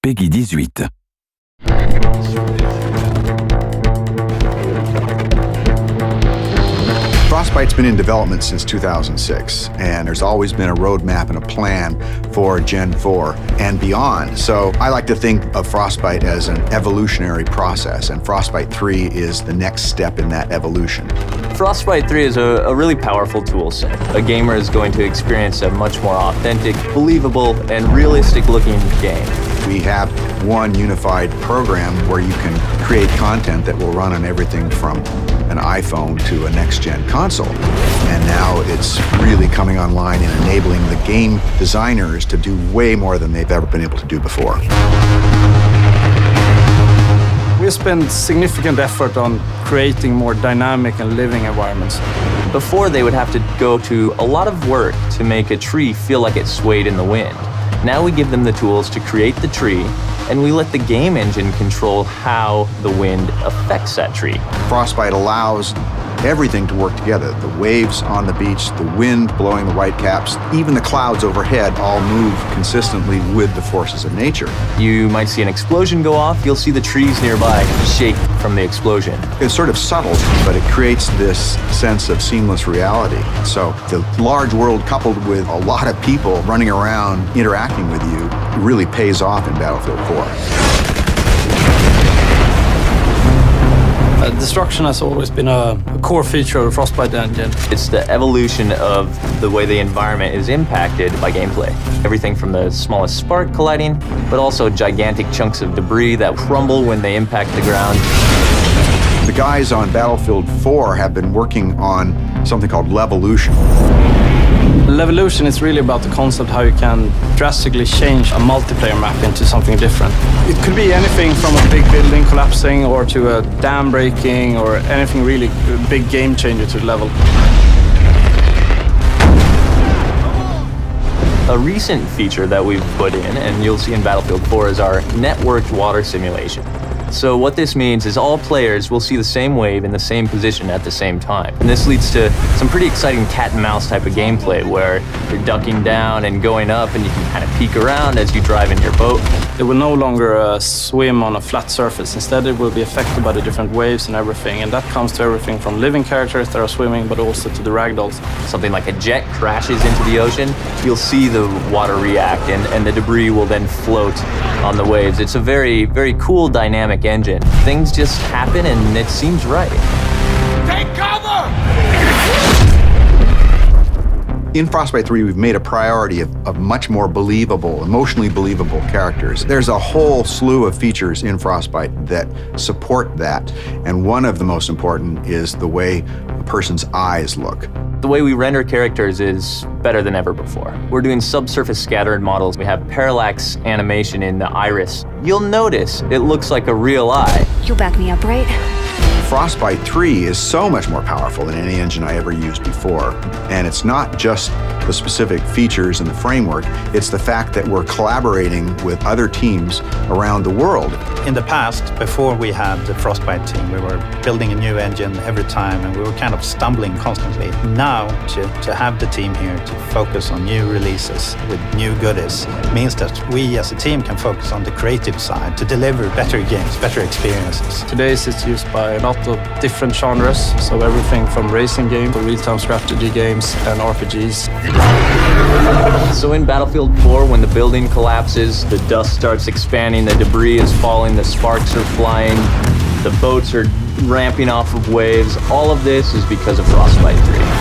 Peggy 18. Frostbite's been in development since 2006, and there's always been a roadmap and a plan for Gen 4 and beyond. So I like to think of Frostbite as an evolutionary process, and Frostbite 3 is the next step in that evolution. Frostbite 3 is a really powerful tool set. A gamer is going to experience a much more authentic, believable, and realistic-looking game. We have one unified program where you can create content that will run on everything from an iPhone to a next-gen console. And now it's really coming online and enabling the game designers to do way more than they've ever been able to do before. We spend significant effort on creating more dynamic and living environments. Before, they would have to go to a lot of work to make a tree feel like it swayed in the wind. Now we give them the tools to create the tree, and we let the game engine control how the wind affects that tree. Frostbite allows everything to work together. The waves on the beach, the wind blowing the whitecaps, even the clouds overhead all move consistently with the forces of nature. You might see an explosion go off, you'll see the trees nearby shake from the explosion. It's sort of subtle, but it creates this sense of seamless reality. So the large world coupled with a lot of people running around interacting with you really pays off in Battlefield 4. Destruction has always been a core feature of the Frostbite engine. It's the evolution of the way the environment is impacted by gameplay. Everything from the smallest spark colliding, but also gigantic chunks of debris that crumble when they impact the ground. The guys on Battlefield 4 have been working on something called Levolution. Levolution is really about the concept how you can drastically change a multiplayer map into something different. It could be anything from a big building collapsing or to a dam breaking or anything really big game changer to the level. A recent feature that we've put in, and you'll see in Battlefield 4, is our networked water simulation. So what this means is all players will see the same wave in the same position at the same time. And this leads to some pretty exciting cat and mouse type of gameplay where you're ducking down and going up and you can kind of peek around as you drive in your boat. It will no longer swim on a flat surface. Instead, it will be affected by the different waves and everything. And that comes to everything from living characters that are swimming, but also to the ragdolls. Something like a jet crashes into the ocean, you'll see the water react and the debris will then float on the waves. It's a very, very cool dynamic engine. Things just happen and it seems right. Take cover! In Frostbite 3, we've made a priority of much more believable, emotionally believable characters. There's a whole slew of features in Frostbite that support that, and one of the most important is the way a person's eyes look. The way we render characters is better than ever before. We're doing subsurface scattered models. We have parallax animation in the iris. You'll notice it looks like a real eye. You'll back me up, right? Frostbite 3 is so much more powerful than any engine I ever used before. And it's not just the specific features and the framework, it's the fact that we're collaborating with other teams around the world. In the past, before we had the Frostbite team, we were building a new engine every time and we were kind of stumbling constantly. Now, to have the team here to focus on new releases with new goodies means that we as a team can focus on the creative side to deliver better games, better experiences. Today it's used by a lot of different genres, so everything from racing games to real-time strategy games and RPGs. So in Battlefield 4, when the building collapses, the dust starts expanding, the debris is falling, the sparks are flying, the boats are ramping off of waves, all of this is because of Frostbite 3.